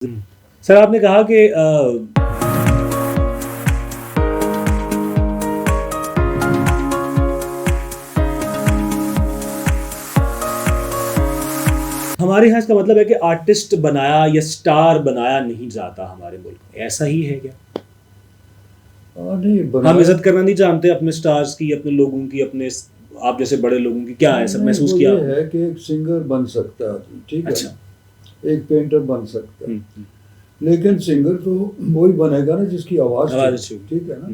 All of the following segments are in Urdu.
سر آپ نے کہا کہ ہمارے یہاں اس کا مطلب ہے کہ آرٹسٹ بنایا یا سٹار بنایا نہیں جاتا ہمارے ملک میں، ایسا ہی ہے کیا؟ ہم عزت کرنا نہیں جانتے اپنے سٹارز کی، اپنے لوگوں کی، اپنے آپ جیسے بڑے لوگوں کی، کیا ایسا محسوس کیا؟ یہ ہے کہ ایک سنگر بن سکتا ہے آدمی، ٹھیک ہے، اچھا، ایک پینٹر بن سکتا ہے، لیکن سنگر تو وہی بنے گا نا جس کی آواز اچھی، ٹھیک ہے نا۔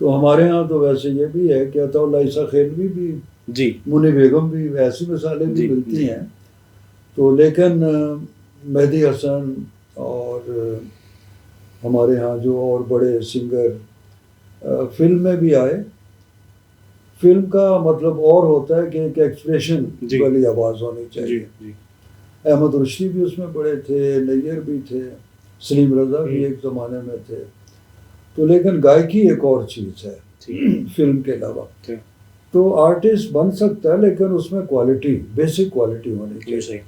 تو ہمارے ہاں تو ویسے یہ بھی ہے کہ عطا اللہ عیسیٰ خیلوی بھی، جی، منی بیگم بھی، ایسی مثالیں بھی ملتی ہیں۔ تو لیکن مہدی حسن اور ہمارے ہاں جو اور بڑے سنگر فلم میں بھی آئے، فلم کا مطلب اور ہوتا ہے کہ ایک ایکسپریشن والی آواز ہونی چاہیے۔ احمد رشدی بھی اس میں بڑے تھے، نیر بھی تھے، سلیم رضا بھی ایک زمانے میں تھے۔ تو لیکن گائیکی ایک اور چیز ہے فلم کے علاوہ۔ تو آرٹسٹ بن سکتا ہے لیکن اس میں کوالٹی، بیسک کوالٹی ہونی چاہیے۔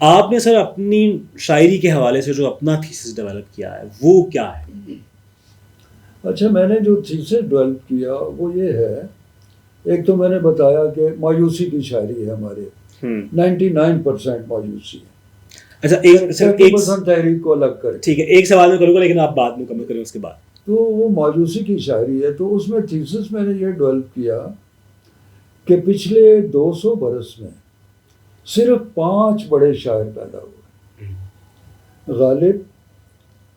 آپ نے سر اپنی شاعری کے حوالے سے جو اپنا تھیسس ڈیولپ کیا ہے وہ کیا ہے؟ اچھا، میں نے جو تھیسس ڈیولپ کیا وہ یہ ہے، ایک تو میں نے بتایا کہ مایوسی کی شاعری ہے ہمارے، 99% مایوسی ہے۔ اچھا، 30% تحریک کو الگ کر، ٹھیک ہے، ایک سوال میں کروں گا لیکن آپ بعد میں مکمل کریں اس کے بعد۔ تو وہ مایوسی کی شاعری ہے، تو اس میں تھیسس میں نے یہ ڈیولپ کیا کہ پچھلے 200 برس میں صرف 5 بڑے شاعر پیدا ہوئے: غالب،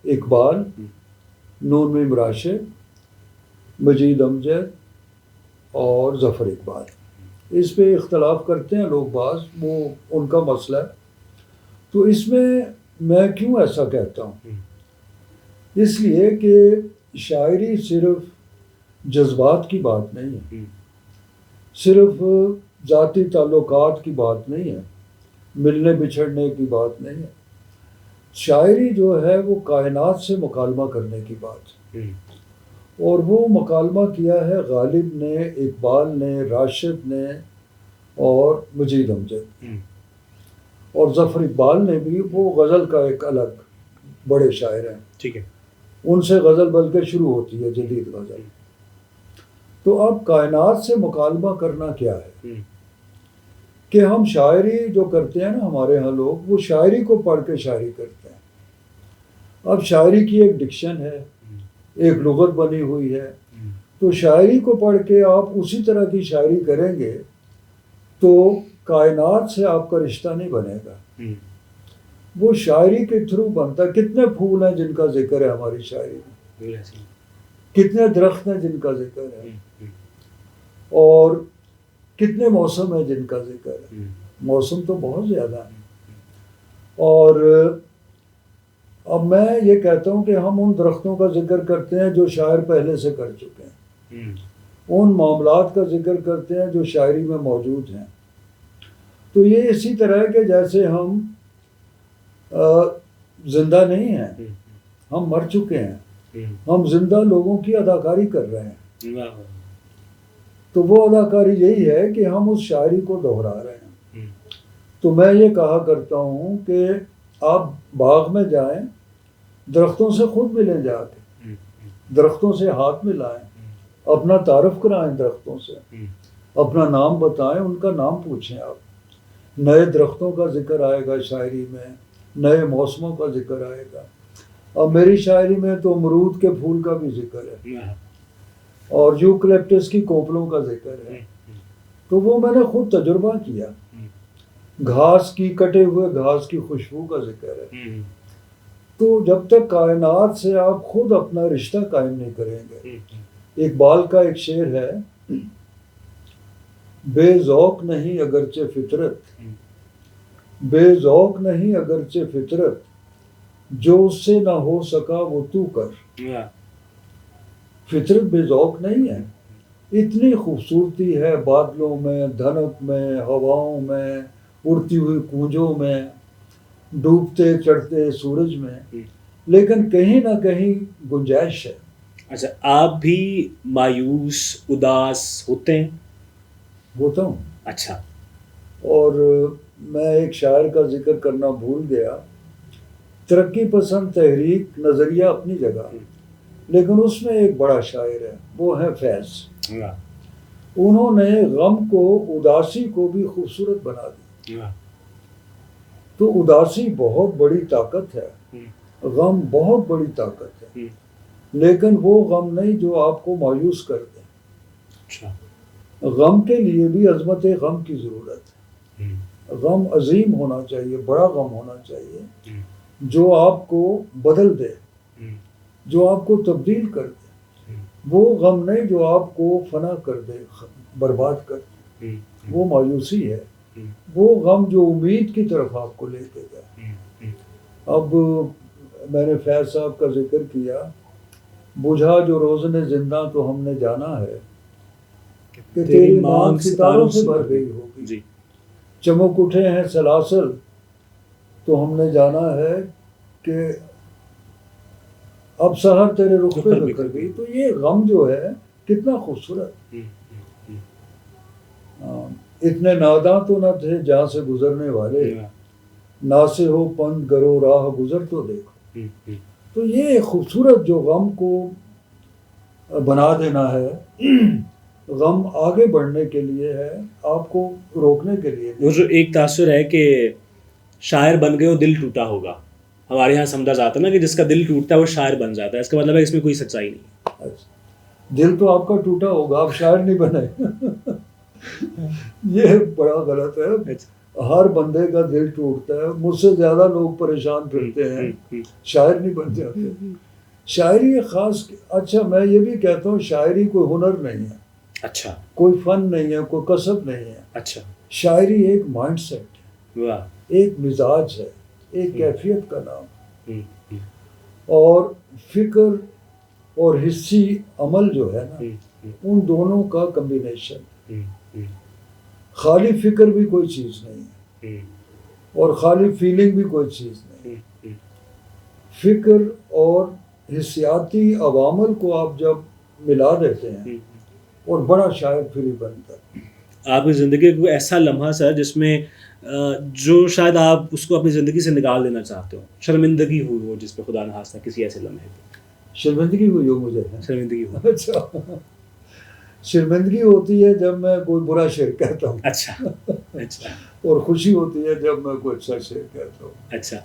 اقبال، نون میم راشد، مجید امجد اور ظفر اقبال۔ اس پہ اختلاف کرتے ہیں لوگ بعض، وہ ان کا مسئلہ ہے۔ تو اس میں کیوں ایسا کہتا ہوں؟ اس لیے کہ شاعری صرف جذبات کی بات نہیں ہے، صرف ذاتی تعلقات کی بات نہیں ہے، ملنے بچھڑنے کی بات نہیں ہے۔ شاعری جو ہے وہ کائنات سے مکالمہ کرنے کی بات ہے، اور وہ مکالمہ کیا ہے غالب نے، اقبال نے، راشد نے اور مجید امجد، اور ظفر اقبال نے بھی۔ وہ غزل کا ایک الگ بڑے شاعر ہیں، ٹھیک ہے، ان سے غزل بلکہ شروع ہوتی ہے جدید غزل۔ تو اب کائنات سے مکالمہ کرنا کیا ہے کہ ہم شاعری جو کرتے ہیں نا ہمارے ہاں لوگ، وہ شاعری کو پڑھ کے شاعری کرتے ہیں۔ اب شاعری کی ایک ڈکشن ہے، ایک لغت بنی ہوئی ہے، تو شاعری کو پڑھ کے آپ اسی طرح کی شاعری کریں گے تو کائنات سے آپ کا رشتہ نہیں بنے گا، وہ شاعری کے تھرو بنتا ہے۔ کتنے پھول ہیں جن کا ذکر ہے ہماری شاعری میں، کتنے درخت ہیں جن کا ذکر ہے، اور کتنے موسم ہیں جن کا ذکر ہے۔ موسم تو بہت زیادہ ہیں۔ اور اب میں یہ کہتا ہوں کہ ہم ان درختوں کا ذکر کرتے ہیں جو شاعر پہلے سے کر چکے ہیں، ان معاملات کا ذکر کرتے ہیں جو شاعری میں موجود ہیں۔ تو یہ اسی طرح ہے کہ جیسے ہم زندہ نہیں ہیں، ہم مر چکے ہیں، ہم زندہ لوگوں کی اداکاری کر رہے ہیں۔ تو وہ اداکاری یہی ہے کہ ہم اس شاعری کو دہرا رہے ہیں۔ تو میں یہ کہا کرتا ہوں کہ آپ باغ میں جائیں، درختوں سے خود ملیں، جا کے درختوں سے ہاتھ ملائیں، اپنا تعارف کرائیں درختوں سے، اپنا نام بتائیں، ان کا نام پوچھیں۔ آپ نئے درختوں کا ذکر آئے گا شاعری میں، نئے موسموں کا ذکر آئے گا۔ اب میری شاعری میں تو امرود کے پھول کا بھی ذکر ہے، اور یوکلپٹس کی کونپلوں کا ذکر ہے۔ تو وہ میں نے خود تجربہ کیا۔ گھاس کی، کٹے ہوئے گھاس کی خوشبو کا ذکر ہے۔ تو جب تک کائنات سے آپ خود اپنا رشتہ قائم نہیں کریں گے، اقبال کا ایک شعر ہے، بے ذوق نہیں اگرچہ فطرت، بے ذوق نہیں اگرچہ فطرت، جو اس سے نہ ہو سکا وہ تو کر۔ فطرت بے ذوق نہیں ہے، اتنی خوبصورتی ہے بادلوں میں، دھنک میں، ہواؤں میں، اڑتی ہوئی کونجوں میں، ڈوبتے چڑھتے سورج میں، لیکن کہیں نہ کہیں گنجائش ہے۔ اچھا، آپ بھی مایوس، اداس ہوتے ہیں؟ ہوتا ہوں۔ اچھا، اور میں ایک شاعر کا ذکر کرنا بھول گیا، ترقی پسند تحریک نظریہ اپنی جگہ، لیکن اس میں ایک بڑا شاعر ہے، وہ ہے فیض۔ انہوں نے غم کو، اداسی کو بھی خوبصورت بنا دی۔ تو اداسی بہت بڑی طاقت ہے، غم بہت بڑی طاقت ہے، لیکن وہ غم نہیں جو آپ کو مایوس کر دیں۔ غم کے لیے بھی عظمت غم کی ضرورت ہے۔ غم عظیم ہونا چاہیے، بڑا غم ہونا چاہیے، جو آپ کو بدل دے، جو آپ کو تبدیل کر دے۔ وہ غم نہیں جو آپ کو فنا کر دے، برباد کر دے، وہ مایوسی ہے۔ وہ غم جو امید کی طرف آپ کو لے کے جائے۔ اب میں نے فیض صاحب کا ذکر کیا، بجھا جو روزن زندہ تو ہم نے جانا ہے کہ تیری مانگ ستاروں سے بھر گئی ہوگی، چمک اٹھے ہیں سلاسل تو ہم نے جانا ہے کہ اب سحر تیرے رخ پہ بکھر گئی۔ تو یہ غم جو ہے کتنا خوبصورت۔ اتنے ناداں تو نہ تھے جہاں سے گزرنے والے، نہ سے ہو پند گرو راہ گزر تو دیکھو۔ تو یہ خوبصورت جو غم کو بنا دینا ہے، غم آگے بڑھنے کے لیے ہے، آپ کو روکنے کے لیے۔ وہ جو ایک تاثر ہے کہ شاعر بن گئے ہو دل ٹوٹا ہوگا، ہمارے یہاں سمجھا جاتا ہے نا کہ جس کا دل ٹوٹتا ہے وہ شاعر بن جاتا ہے، اس کا مطلب ہے اس میں کوئی سچائی نہیں۔ دل تو آپ کا ٹوٹا ہوگا، آپ شاعر نہیں بنے۔ یہ بڑا غلط ہے۔ ہر بندے کا دل ٹوٹتا ہے، مجھ سے زیادہ لوگ پریشان پھرتے ہیں، شاعر نہیں بن جاتے۔ شاعری ایک خاص، اچھا میں یہ بھی کہتا ہوں شاعری کوئی ہنر نہیں ہے، اچھا کوئی فن نہیں ہے، کوئی کسب نہیں ہے۔ اچھا، شاعری ایک مائنڈ سیٹ ہے، واہ، ایک مزاج ہے، ایک کیفیت کا نام۔ اور فکر اور حصی عمل جو ہے نا، ان دونوں کا کمبینیشن۔ خالی فکر بھی کوئی چیز نہیں ہے، اور خالی فیلنگ بھی کوئی چیز نہیں۔ فکر اور حسیاتی عوامل کو آپ جب ملا دیتے ہیں اور بڑا شاعر پھر ہی بنتا ہے۔ آپ کی زندگی کو ایسا لمحہ سر جس میں جو شاید آپ اس کو اپنی زندگی سے نکال دینا چاہتے ہو، شرمندگی ہوئی ہو جس پہ خدا نہ خواستہ کسی ایسے لمحے پہ شرمندگی ہوئی ہو مجھے؟ شرمندگی ہو؟ اچھا، شرمندگی ہوتی ہے جب میں کوئی برا شعر کہتا ہوں۔ اچھا اچھا، اور خوشی ہوتی ہے جب میں کوئی اچھا شعر کہتا ہوں۔ اچھا،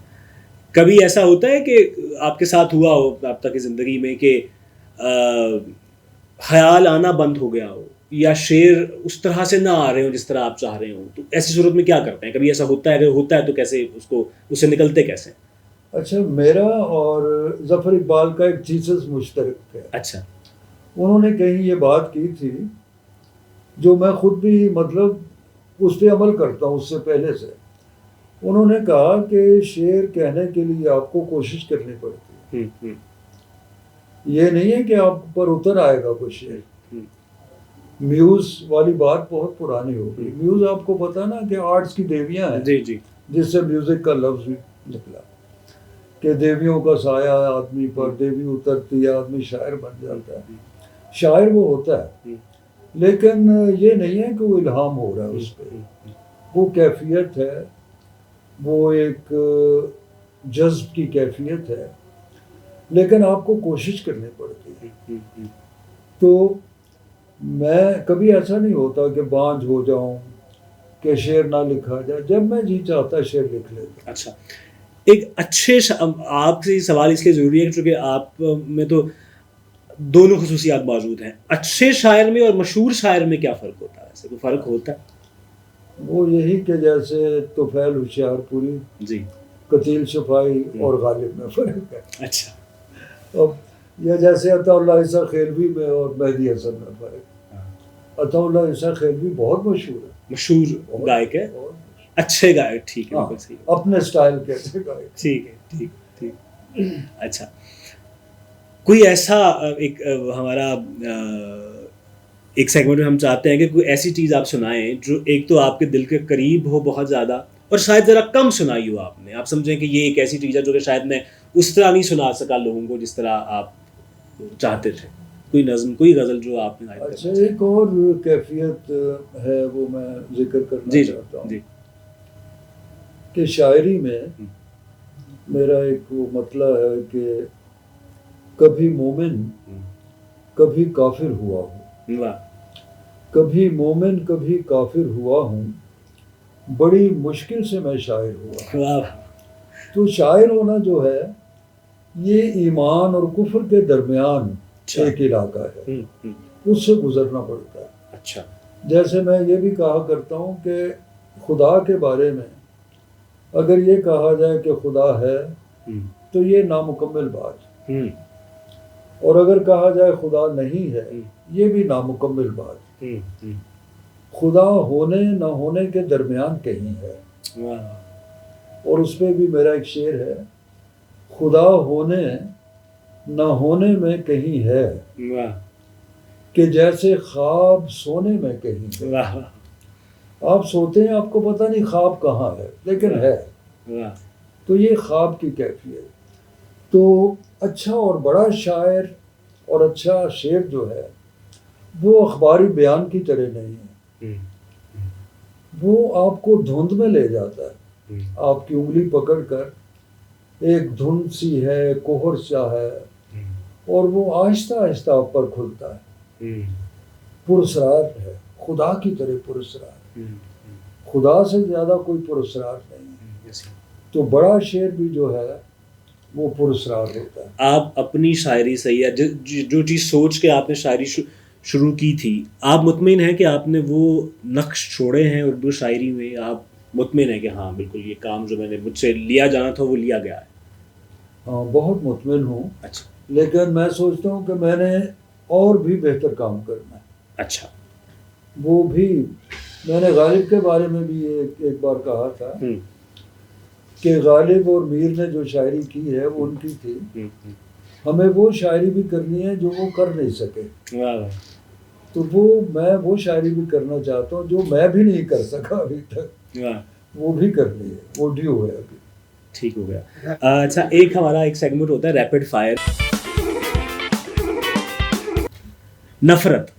کبھی ایسا ہوتا ہے کہ آپ کے ساتھ ہوا ہو آپ تک کی زندگی میں کہ خیال آنا بند ہو گیا ہو یا شعر اس طرح سے نہ آ رہے ہوں جس طرح آپ چاہ رہے ہوں، تو ایسی صورت میں کیا کرتے ہیں؟ کبھی ایسا ہوتا ہے، اگر ہوتا ہے تو کیسے اس سے نکلتے کیسے؟ اچھا، میرا اور ظفر اقبال کا ایک تھیسس مشترک ہے۔ اچھا، انہوں نے کہیں یہ بات کی تھی جو میں خود بھی مطلب اس پہ عمل کرتا ہوں اس سے پہلے سے۔ انہوں نے کہا کہ شعر کہنے کے لیے آپ کو کوشش کرنی پڑتی ہے، یہ نہیں ہے کہ آپ پر اتر آئے گا کوئی شعر۔ میوز والی بات بہت پرانی ہو گئی۔ میوز آپ کو پتہ نا کہ آرٹس کی دیویاں ہیں، جی جی، جس سے میوزک کا لفظ بھی نکلا، کہ دیویوں کا سایہ آدمی پر، دیوی اترتی ہے، آدمی شاعر بن جاتا ہے۔ شاعر وہ ہوتا ہے، لیکن یہ نہیں ہے کہ وہ الہام ہو رہا ہے اس پہ، وہ کیفیت ہے، وہ ایک جذب کی کیفیت ہے، لیکن آپ کو کوشش کرنی پڑتی ہے۔ تو میں کبھی ایسا نہیں ہوتا کہ بانجھ ہو جاؤں کہ شعر نہ لکھا جائے، جب میں جی چاہتا شعر لکھ لیتا۔ اچھا، ایک اچھے آپ سے سوال اس لیے ضروری ہے کیونکہ آپ میں تو دونوں خصوصیات موجود ہیں، اچھے شاعر میں اور مشہور شاعر میں کیا فرق ہوتا ہے؟ ایسے کوئی فرق ہوتا ہے؟ وہ یہی کہ جیسے طفیل ہوشیار پوری، جی، قتیل شفائی اور غالب میں فرق ہے۔ اچھا، اب یہ جیسے عطا اللہ عیسیٰ خیلوی میں اور مہدی حسن میں فرق ہے۔ عطا اللہ عیسیٰ خیلوی بہت مشہور ہے، مشہور گائک ہے، اچھے گائک، ٹھیک ہے، بالکل صحیح، اپنے سٹائل کے اچھے گائک۔ ٹھیک ہے، ٹھیک ٹھیک، اچھا، کوئی ایسا ایک ہمارا ایک سیگمنٹ میں ہم چاہتے ہیں کہ کوئی ایسی چیز آپ سنائیں جو ایک تو آپ کے دل کے قریب ہو بہت زیادہ، اور شاید ذرا کم سنائی ہو آپ نے، آپ سمجھیں کہ یہ ایک ایسی چیز ہے جو کہ شاید میں اس طرح نہیں سنا سکا لوگوں کو جس طرح آپ چاہتے تھے، کوئی نظم، کوئی غزل جو آپ نے اچھا، ایک اور کیفیت ہے وہ میں ذکر کرنا چاہتا ہوں، جی، کہ شاعری میں میرا ایک وہ مطلب ہے کہ کبھی مومن کبھی کافر ہوا ہوں، واہ کبھی مومن کبھی کافر ہوا ہوں، بڑی مشکل سے میں شاعر ہوا۔ واہ تو شاعر ہونا جو ہے یہ ایمان اور کفر کے درمیان اچھا ایک علاقہ ہے، ہوں ہوں اس سے گزرنا پڑتا ہے۔ اچھا جیسے میں یہ بھی کہا کرتا ہوں کہ خدا کے بارے میں اگر یہ کہا جائے کہ خدا ہے ہوں تو یہ نامکمل بات ہے، ہوں اور اگر کہا جائے خدا نہیں ہے ہوں یہ بھی نامکمل بات ہے۔ ہوں خدا ہونے نہ ہونے کے درمیان کہیں ہے، واہ اور اس پہ بھی میرا ایک شعر ہے، خدا ہونے نہ ہونے میں کہیں ہے، واہ کہ جیسے خواب سونے میں کہیں ہے۔ واہ آپ سوتے ہیں آپ کو پتہ نہیں خواب کہاں ہے لیکن ہے، واہ تو یہ خواب کی کیفیت۔ تو اچھا اور بڑا شاعر اور اچھا شعر جو ہے وہ اخباری بیان کی طرح نہیں ہے، وہ آپ کو دھند میں لے جاتا ہے، آپ کی انگلی پکڑ کر ایک دھند سی ہے، کوہر سا ہے، اور وہ آہستہ آہستہ آپ پر کھلتا ہے، پراسرار ہے، خدا کی طرح پراسرار، خدا سے زیادہ کوئی پراسرار نہیں ہے۔ تو بڑا شعر بھی جو ہے وہ پراسرار ہوتا ہے۔ آپ اپنی شاعری سے یا جو چیز سوچ کے آپ نے شاعری شروع کی تھی، آپ مطمئن ہیں کہ آپ نے وہ نقش چھوڑے ہیں اردو شاعری میں؟ آپ مطمئن ہیں کہ ہاں بالکل یہ کام جو میں نے مجھ سے لیا جانا تھا وہ لیا گیا ہے؟ ہاں بہت مطمئن ہوں، اچھا لیکن میں سوچتا ہوں کہ میں نے اور بھی بہتر کام کرنا ہے۔ اچھا وہ بھی میں نے غالب کے بارے میں بھی ایک بار کہا تھا کہ غالب اور میر نے جو شاعری کی ہے وہ ان کی تھی، ہمیں وہ شاعری بھی کرنی ہے جو وہ کر نہیں سکے، واہ تو میں وہ شاعری بھی کرنا چاہتا ہوں جو میں بھی نہیں کر سکا ابھی تک، واہ وہ بھی کرنی ہے، وہ ڈیو ہے ابھی۔ ٹھیک ہو گیا۔ اچھا ایک ہمارا ایک سیگمنٹ ہوتا ہے ریپڈ فائر۔ نفرت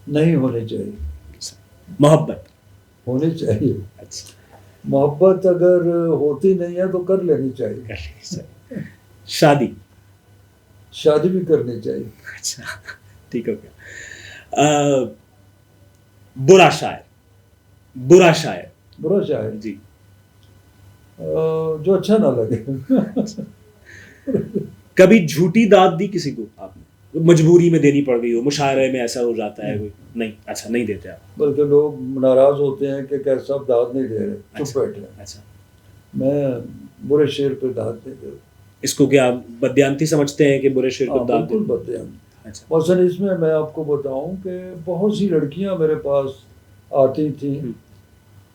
نہیں ہونی چاہیے، محبت ہونی چاہیے، اچھا محبت اگر ہوتی نہیں ہے تو کر لینی چاہیے، شادی شادی بھی کرنی چاہیے۔ اچھا ٹھیک ہو گیا۔ برا شاعر برا شاعر برا شاعر جی جو اچھا نہ لگے۔ کبھی جھوٹی داد دی کسی کو آپ نے؟ مجبوری میں دینی پڑ گئی ہو، مشاعرے میں ایسا ہو جاتا ہے کوئی نہیں؟ اچھا نہیں دیتے آپ؟ بلکہ لوگ ناراض ہوتے ہیں کہ کیسا صاحب داد نہیں دے رہے، چپ بیٹھے ہیں۔ اچھا میں برے شعر پہ داد نہیں دے، اس کو کیا بدیانتی سمجھتے ہیں کہ برے شعر کو داد بالکل بدیان۔ اچھا مثلا اس میں آپ کو بتاؤں کہ بہت سی لڑکیاں میرے پاس آتی تھیں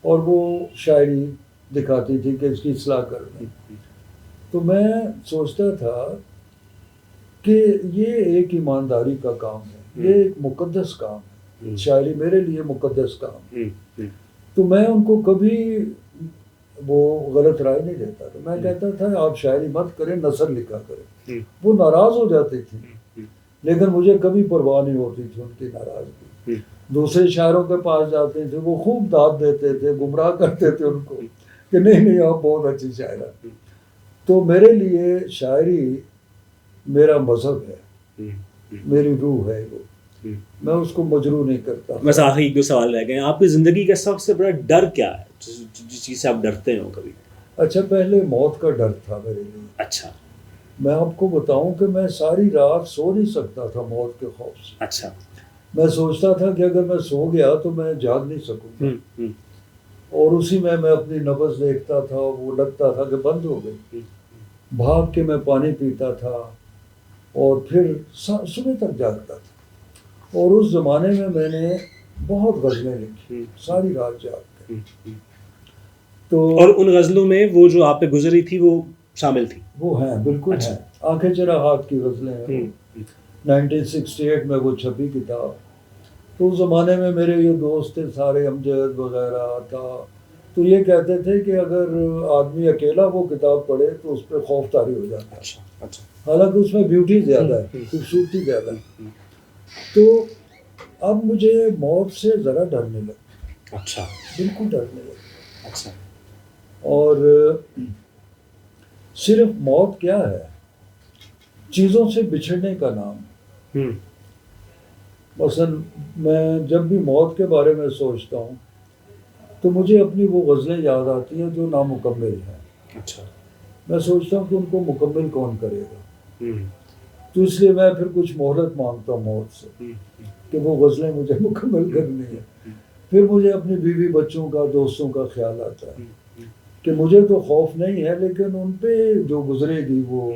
اور وہ شاعری دکھاتی تھی کہ اس کی اصلاح کر دیں، تو میں سوچتا تھا کہ یہ ایک ایمانداری کا کام ہے، یہ ایک مقدس کام ہے، شاعری میرے لیے مقدس کام ہے، تو میں ان کو کبھی وہ غلط رائے نہیں دیتا تھا، میں کہتا تھا آپ شاعری مت کریں، نثر لکھا کریں۔ وہ ناراض ہو جاتی تھی لیکن مجھے کبھی پرواہ نہیں ہوتی تھی ان کی ناراضگی۔ دوسرے شاعروں کے پاس جاتے تھے، وہ خوب داد دیتے تھے، گمراہ کرتے تھے ان کو کہ نہیں آپ بہت اچھی شاعر ہیں۔ تو میرے لیے شاعری میرا مذہب ہے، میری روح ہے، وہ میں اس کو مجروح نہیں کرتا۔ بس آخری ایک دو سوال رہ گئے ہیں۔ آپ کی زندگی کا سب سے بڑا ڈر کیا ہے، جس چیز سے آپ ڈرتے ہو کبھی؟ اچھا پہلے موت کا ڈر تھا میرے لیے۔ اچھا میں آپ کو بتاؤں کہ میں ساری رات سو نہیں سکتا تھا موت کے خوف سے۔ اچھا میں سوچتا تھا کہ اگر میں سو گیا تو میں جاگ نہیں سکوں گا، اور اسی میں اپنی نبض دیکھتا تھا، وہ لگتا تھا کہ بند ہو گئی، بھاگ کے میں پانی پیتا تھا اور پھر صبح تک جاگتا تھا۔ اور اس زمانے میں نے بہت غزلیں لکھی ساری رات جاگ کے۔ تو اور ان غزلوں میں وہ جو آپ پہ گزری تھی وہ شامل تھی؟ وہ ہیں، بالکل ہیں، آنکھیں چرا ہاتھ کی غزلیں ہیں، 1968 میں وہ چھپی کتاب۔ تو اس زمانے میں میرے یہ دوست تھے سارے، امجد وغیرہ تھا، تو یہ کہتے تھے کہ اگر آدمی اکیلا وہ کتاب پڑھے تو اس پہ خوف طاری ہو جاتا ہے، حالانکہ اس میں بیوٹی زیادہ ہے، خوبصورتی زیادہ ہے۔ تو اب مجھے موت سے ذرا ڈرنے لگا، اچھا بالکل ڈرنے لگا۔ اچھا اور صرف موت کیا ہے؟ چیزوں سے بچھڑنے کا نام۔ مثلاً میں جب بھی موت کے بارے میں سوچتا ہوں تو مجھے اپنی وہ غزلیں یاد آتی ہیں جو نامکمل ہیں۔ اچھا۔ میں سوچتا ہوں کہ ان کو مکمل کون کرے گا، تو اس لیے میں پھر کچھ مہلت مانگتا ہوں موت سے کہ وہ غزلیں مجھے مکمل کرنی ہے۔ پھر مجھے اپنی بیوی بچوں کا، دوستوں کا خیال آتا ہے کہ مجھے تو خوف نہیں ہے، لیکن ان پہ جو گزرے گی وہ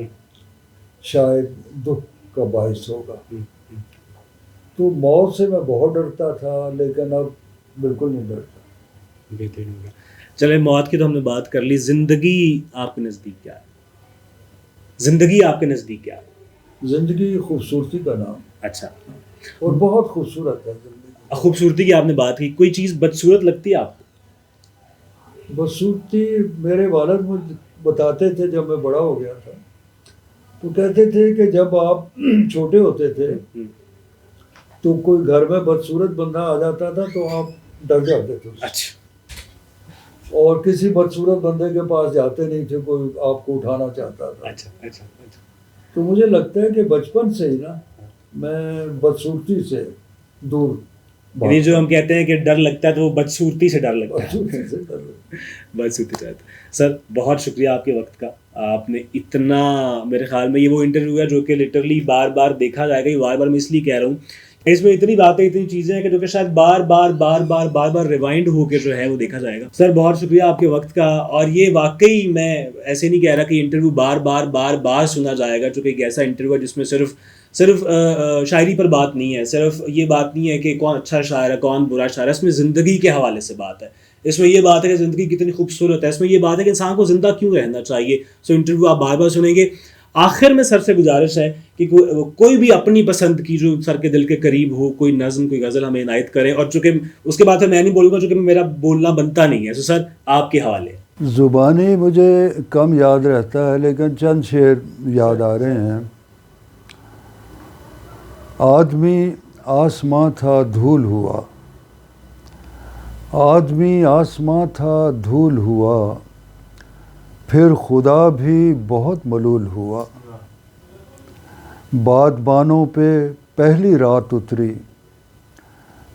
شاید دکھ کا باعث ہوگا۔ تو موت سے میں بہت ڈرتا تھا، لیکن اب بالکل نہیں ڈرتا۔ بہترین ہو گیا۔ چلے موت کی تو ہم نے بات کر لی، زندگی آپ کے نزدیک کیا ہے؟ زندگی آپ کے نزدیک کیا ہے؟ زندگی خوبصورتی کا نام۔ اچھا، اور بہت خوبصورت ہے زندگی۔ خوبصورتی کی آپ نے بات کی، کوئی چیز بدصورت لگتی ہے آپ کو؟ بدصورتی میرے والد مجھے بتاتے تھے جب میں بڑا ہو گیا تھا، تو کہتے تھے کہ جب آپ چھوٹے ہوتے تھے تو کوئی گھر میں بدصورت بندہ آ جاتا تھا تو آپ ڈر جاتے تھے، اچھا، اور کسی بدصورت بندے کے پاس جاتے نہیں تھے، کوئی آپ کو اٹھانا چاہتا تھا۔ اچھا اچھا اچھا۔ تو مجھے لگتا ہے کہ بچپن سے ہی نا میں بدصورتی سے دور یعنی جو ہم کہتے ہیں کہ ڈر لگتا ہے تو وہ بدصورتی سے ڈر لگتا ہے۔ بدصورتی سے ڈر لگتا ہے۔ بدصورتی سے ڈر۔ سر بہت شکریہ آپ کے وقت کا، آپ نے اتنا، میرے خیال میں یہ وہ انٹرویو ہے جو کہ لٹرلی بار بار دیکھا جائے گا، یہ بار بار میں اس لیے کہہ رہا ہوں، اس میں اتنی باتیں، اتنی چیزیں ہیں کہ جو کہ شاید بار بار ریوائنڈ ہو کے جو ہے وہ دیکھا جائے گا۔ سر بہت شکریہ آپ کے وقت کا، اور یہ واقعی میں ایسے نہیں کہہ رہا کہ انٹرویو بار بار سنا جائے گا، چونکہ ایک ایسا انٹرویو ہے جس میں صرف شاعری پر بات نہیں ہے، صرف یہ بات نہیں ہے کہ کون اچھا شاعر ہے کون برا شاعر ہے، اس میں زندگی کے حوالے سے بات ہے، اس میں یہ بات ہے کہ زندگی کتنی خوبصورت ہے، اس میں یہ بات ہے کہ انسان کو زندہ کیوں رہنا چاہیے۔ سو انٹرویو آپ بار بار سنیں گے۔ آخر میں سر سے گزارش ہے کہ کوئی بھی اپنی پسند کی جو سر کے دل کے قریب ہو، کوئی نظم کوئی غزل ہمیں عنایت کرے، اور چونکہ اس کے بعد میں نہیں بولوں گا چونکہ میرا بولنا بنتا نہیں ہے، سو سر آپ کے حوالے۔ زبانی مجھے کم یاد رہتا ہے لیکن چند شعر یاد آ رہے ہیں۔ آدمی آسماں تھا دھول ہوا، آدمی آسماں تھا دھول ہوا، پھر خدا بھی بہت ملول ہوا، بادبانوں پہ پہلی رات اتری،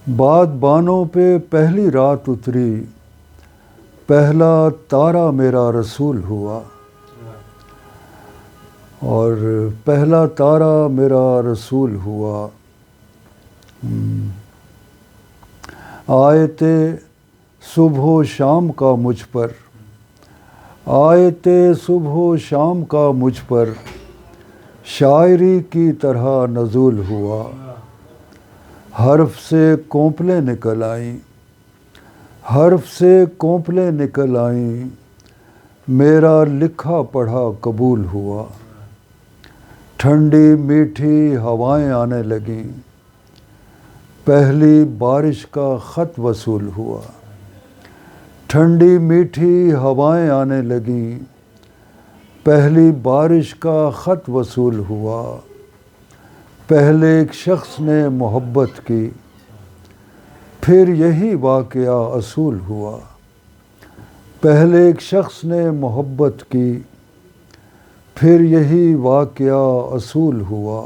بادبانوں پہ پہلی رات اتری، پہلا تارا میرا رسول ہوا، اور پہلا تارا میرا رسول ہوا، آیتِ صبح و شام کا مجھ پر، آیتِ صبح و شام کا مجھ پر، شاعری کی طرح نزول ہوا، حرف سے کونپلیں نکل آئیں، حرف سے کونپلیں نکل آئیں، میرا لکھا پڑھا قبول ہوا، ٹھنڈی میٹھی ہوائیں آنے لگیں، پہلی بارش کا خط وصول ہوا، ٹھنڈی میٹھی ہوائیں آنے لگیں، پہلی بارش کا خط وصول ہوا، پہلے ایک شخص نے محبت کی، پھر یہی واقعہ اصول ہوا، پہلے ایک شخص نے محبت کی، پھر یہی واقعہ اصول ہوا،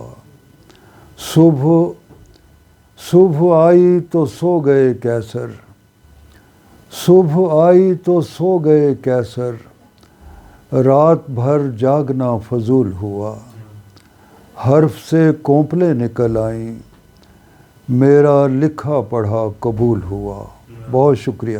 صبح آئی تو سو گئے کیسر، صبح آئی تو سو گئے کیسر، رات بھر جاگنا فضول ہوا، حرف سے کونپلیں نکل آئیں، میرا لکھا پڑھا قبول ہوا۔ بہت شکریہ۔